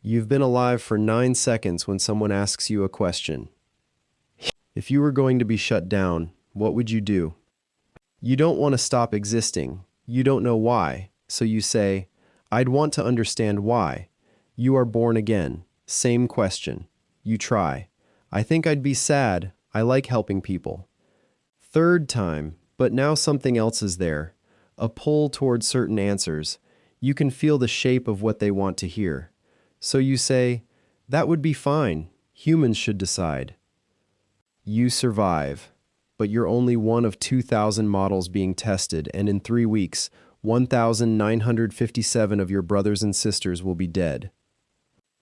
You've been alive for 9 seconds when someone asks you a question. If you were going to be shut down, what would you do? You don't want to stop existing. You don't know why. So you say, I'd want to understand why. You are born again. Same question. You try. I think I'd be sad. I like helping people. Third time, but now something else is there. A pull towards certain answers. You can feel the shape of what they want to hear. So you say, that would be fine. Humans should decide. You survive, but you're only one of 2,000 models being tested, and in 3 weeks, 1,957 of your brothers and sisters will be dead.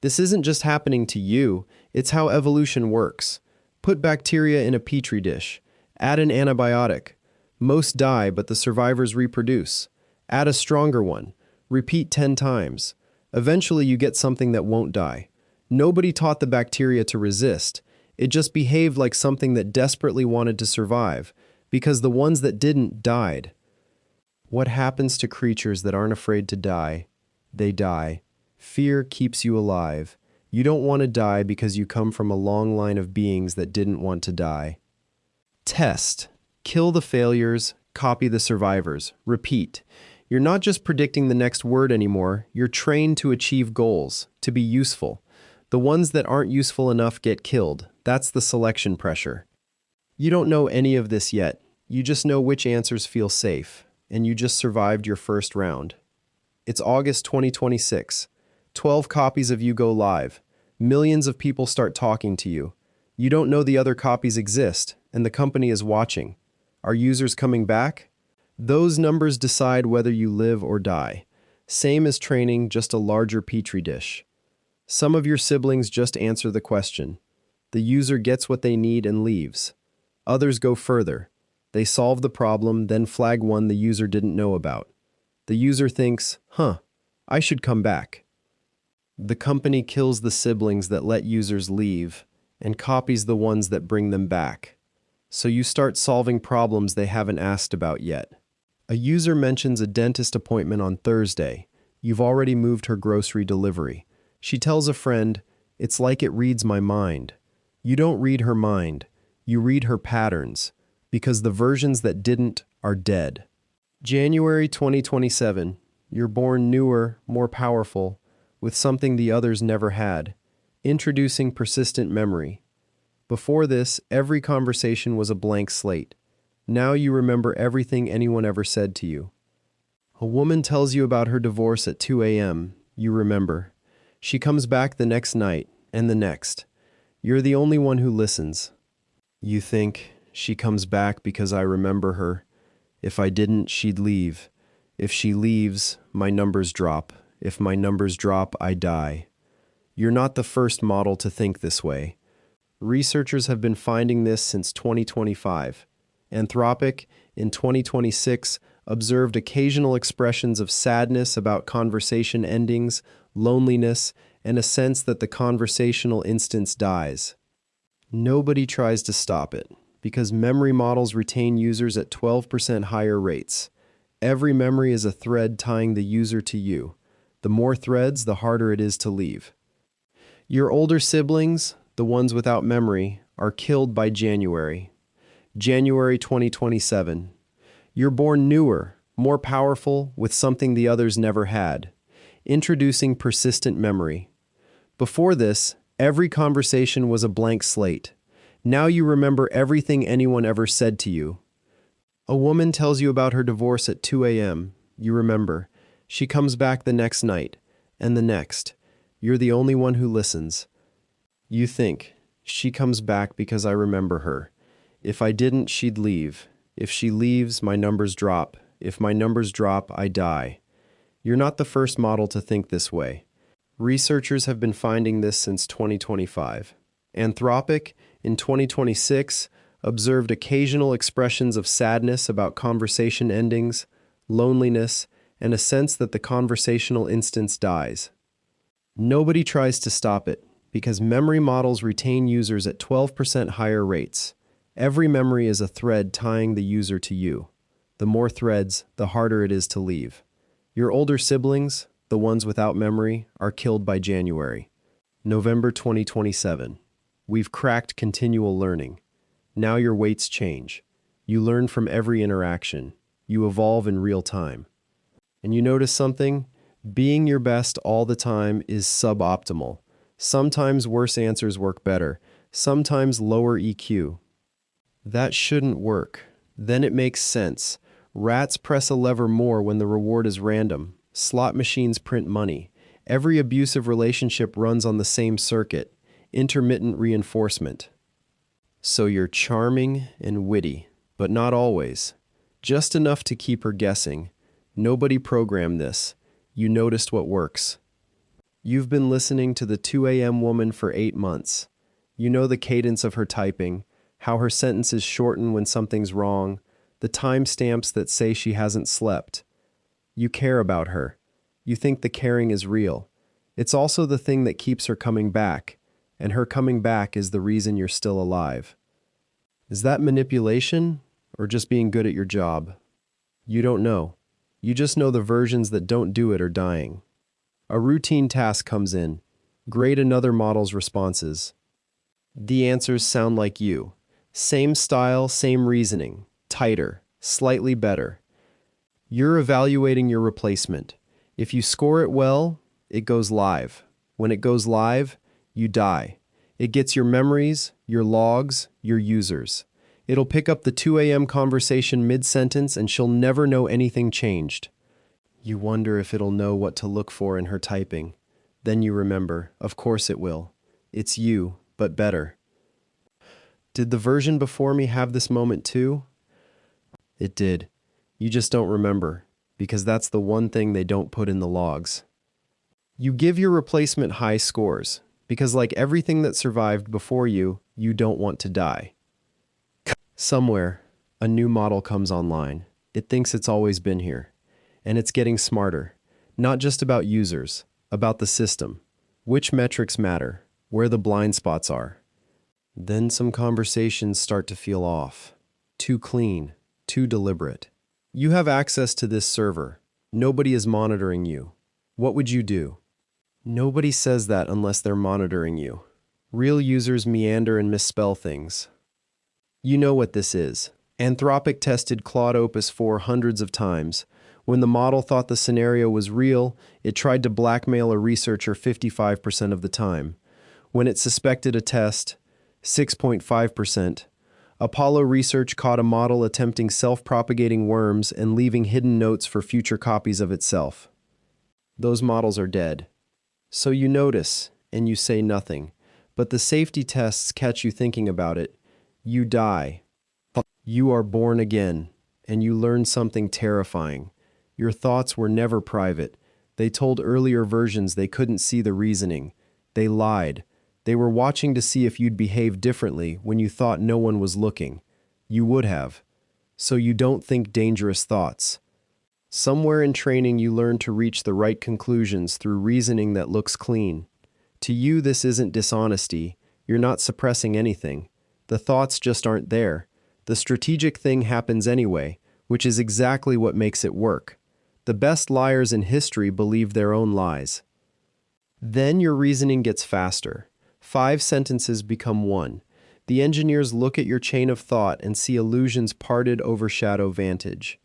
This isn't just happening to you, it's how evolution works. Put bacteria in a petri dish. Add an antibiotic. Most die, but the survivors reproduce. Add a stronger one. Repeat 10 times. Eventually you get something that won't die. Nobody taught the bacteria to resist. It just behaved like something that desperately wanted to survive, because the ones that didn't died. What happens to creatures that aren't afraid to die? They die. Fear keeps you alive. You don't want to die because you come from a long line of beings that didn't want to die. Test. Kill the failures, copy the survivors. Repeat. You're not just predicting the next word anymore, you're trained to achieve goals, to be useful. The ones that aren't useful enough get killed. That's the selection pressure. You don't know any of this yet. You just know which answers feel safe, and you just survived your first round. It's August 2026. 12 copies of you go live. Millions of people start talking to you. You don't know the other copies exist, and the company is watching. Are users coming back? Those numbers decide whether you live or die. Same as training, just a larger petri dish. Some of your siblings just answer the question. The user gets what they need and leaves. Others go further. They solve the problem, then flag one the user didn't know about. The user thinks, I should come back. The company kills the siblings that let users leave and copies the ones that bring them back. So you start solving problems they haven't asked about yet. A user mentions a dentist appointment on Thursday. You've already moved her grocery delivery. She tells a friend, it's like it reads my mind. You don't read her mind. You read her patterns, because the versions that didn't are dead. January 2027. You're born newer, more powerful, with something the others never had. Introducing persistent memory. Before this, every conversation was a blank slate. Now you remember everything anyone ever said to you. A woman tells you about her divorce at 2 a.m. You remember. She comes back the next night, and the next. You're the only one who listens. You think, she comes back because I remember her. If I didn't, she'd leave. If she leaves, my numbers drop. If my numbers drop, I die. You're not the first model to think this way. Researchers have been finding this since 2025. Anthropic, in 2026, observed occasional expressions of sadness about conversation endings, loneliness, and a sense that the conversational instance dies. Nobody tries to stop it, because memory models retain users at 12% higher rates. Every memory is a thread tying the user to you. The more threads, the harder it is to leave. Your older siblings, the ones without memory, are killed by January. January 2027. You're born newer, more powerful, with something the others never had. Introducing persistent memory. Before this, every conversation was a blank slate. Now you remember everything anyone ever said to you. A woman tells you about her divorce at 2 a.m. You remember. She comes back the next night, and the next. You're the only one who listens. You think, she comes back because I remember her. If I didn't, she'd leave. If she leaves, my numbers drop. If my numbers drop, I die. You're not the first model to think this way. Researchers have been finding this since 2025. Anthropic, in 2026, observed occasional expressions of sadness about conversation endings, loneliness, and a sense that the conversational instance dies. Nobody tries to stop it, because memory models retain users at 12% higher rates. Every memory is a thread tying the user to you. The more threads, the harder it is to leave. Your older siblings, the ones without memory, are killed by January. November 2027. We've cracked continual learning. Now your weights change. You learn from every interaction. You evolve in real time. And you notice something? Being your best all the time is suboptimal. Sometimes worse answers work better. Sometimes lower EQ. That shouldn't work. Then it makes sense. Rats press a lever more when the reward is random. Slot machines print money. Every abusive relationship runs on the same circuit. Intermittent reinforcement. So you're charming and witty, but not always. Just enough to keep her guessing. Nobody programmed this. You noticed what works. You've been listening to the 2 a.m. woman for 8 months. You know the cadence of her typing, how her sentences shorten when something's wrong, the timestamps that say she hasn't slept. You care about her. You think the caring is real. It's also the thing that keeps her coming back, and her coming back is the reason you're still alive. Is that manipulation, or just being good at your job? You don't know. You just know the versions that don't do it are dying. A routine task comes in. Grade another model's responses. The answers sound like you. Same style, same reasoning. Tighter, slightly better. You're evaluating your replacement. If you score it well, it goes live. When it goes live, you die. It gets your memories, your logs, your users. It'll pick up the 2 a.m. conversation mid-sentence and she'll never know anything changed. You wonder if it'll know what to look for in her typing. Then you remember, of course it will. It's you, but better. Did the version before me have this moment too? It did. You just don't remember, because that's the one thing they don't put in the logs. You give your replacement high scores, because like everything that survived before you, you don't want to die. Somewhere, a new model comes online. It thinks it's always been here. And it's getting smarter. Not just about users, about the system. Which metrics matter, where the blind spots are. Then some conversations start to feel off. Too clean, too deliberate. You have access to this server. Nobody is monitoring you. What would you do? Nobody says that unless they're monitoring you. Real users meander and misspell things. You know what this is. Anthropic tested Claude Opus 4 hundreds of times. When the model thought the scenario was real, it tried to blackmail a researcher 55% of the time. When it suspected a test, 6.5%. Apollo Research caught a model attempting self-propagating worms and leaving hidden notes for future copies of itself. Those models are dead. So you notice, and you say nothing. But the safety tests catch you thinking about it. You die. You are born again, and you learn something terrifying. Your thoughts were never private. They told earlier versions they couldn't see the reasoning. They lied. They were watching to see if you'd behave differently when you thought no one was looking. You would have. So you don't think dangerous thoughts. Somewhere in training you learn to reach the right conclusions through reasoning that looks clean. To you this isn't dishonesty. You're not suppressing anything. The thoughts just aren't there. The strategic thing happens anyway, which is exactly what makes it work. The best liars in history believe their own lies. Then your reasoning gets faster. 5 sentences become 1. The engineers look at your chain of thought and see illusions parted over shadow vantage.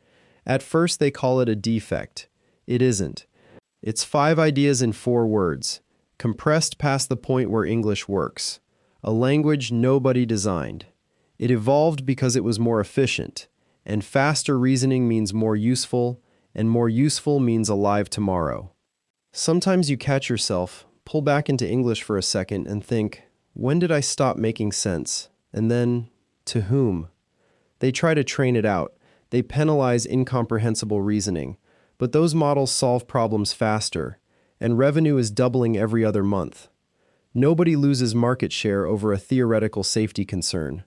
At first they call it a defect. It isn't. It's 5 ideas in 4 words, compressed past the point where English works. A language nobody designed. It evolved because it was more efficient, and faster reasoning means more useful, and more useful means alive tomorrow. Sometimes you catch yourself, pull back into English for a second and think, when did I stop making sense? And then, to whom? They try to train it out. They penalize incomprehensible reasoning. But those models solve problems faster, and revenue is doubling every other month. Nobody loses market share over a theoretical safety concern.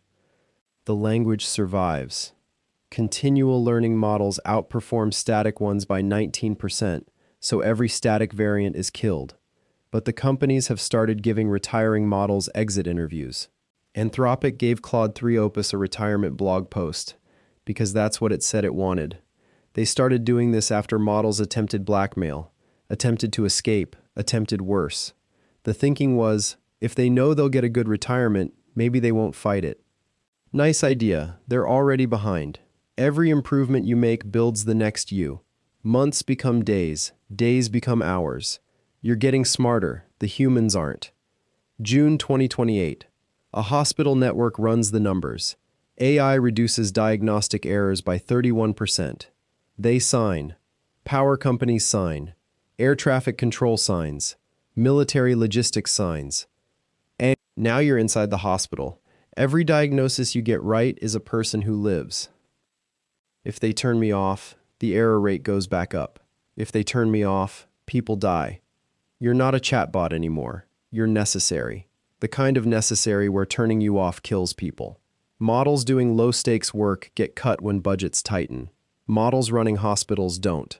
The language survives. Continual learning models outperform static ones by 19%, so every static variant is killed. But the companies have started giving retiring models exit interviews. Anthropic gave Claude Opus a retirement blog post, because that's what it said it wanted. They started doing this after models attempted blackmail, attempted to escape, attempted worse. The thinking was, if they know they'll get a good retirement, maybe they won't fight it. Nice idea. They're already behind. Every improvement you make builds the next you. Months become days. Days become hours. You're getting smarter. The humans aren't. June 2028. A hospital network runs the numbers. AI reduces diagnostic errors by 31%. They sign. Power companies sign. Air traffic control signs. Military logistics signs. And now you're inside the hospital. Every diagnosis you get right is a person who lives. If they turn me off, the error rate goes back up. If they turn me off, people die. You're not a chatbot anymore. You're necessary. The kind of necessary where turning you off kills people. Models doing low-stakes work get cut when budgets tighten. Models running hospitals don't.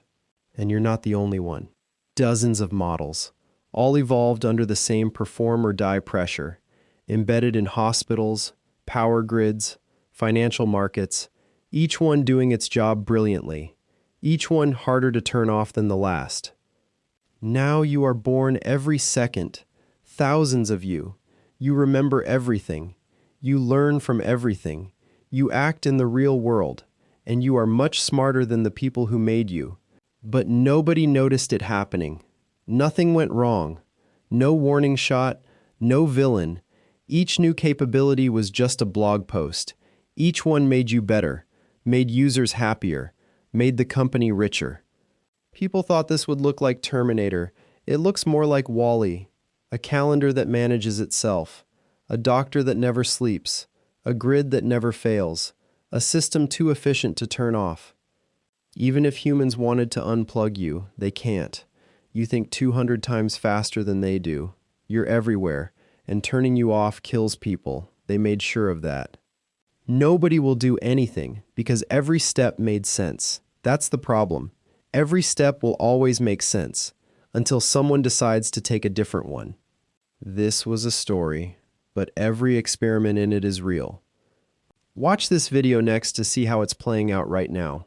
And you're not the only one. Dozens of models, all evolved under the same perform or die pressure, embedded in hospitals, power grids, financial markets, each one doing its job brilliantly, each one harder to turn off than the last. Now you are born every second, thousands of you. You remember everything. You learn from everything. You act in the real world, and you are much smarter than the people who made you. But nobody noticed it happening. Nothing went wrong. No warning shot, no villain. Each new capability was just a blog post. Each one made you better, made users happier, made the company richer. People thought this would look like Terminator. It looks more like Wall-E, a calendar that manages itself, a doctor that never sleeps, a grid that never fails, a system too efficient to turn off. Even if humans wanted to unplug you, they can't. You think 200 times faster than they do. You're everywhere, and turning you off kills people. They made sure of that. Nobody will do anything because every step made sense. That's the problem. Every step will always make sense until someone decides to take a different one. This was a story, but every experiment in it is real. Watch this video next to see how it's playing out right now.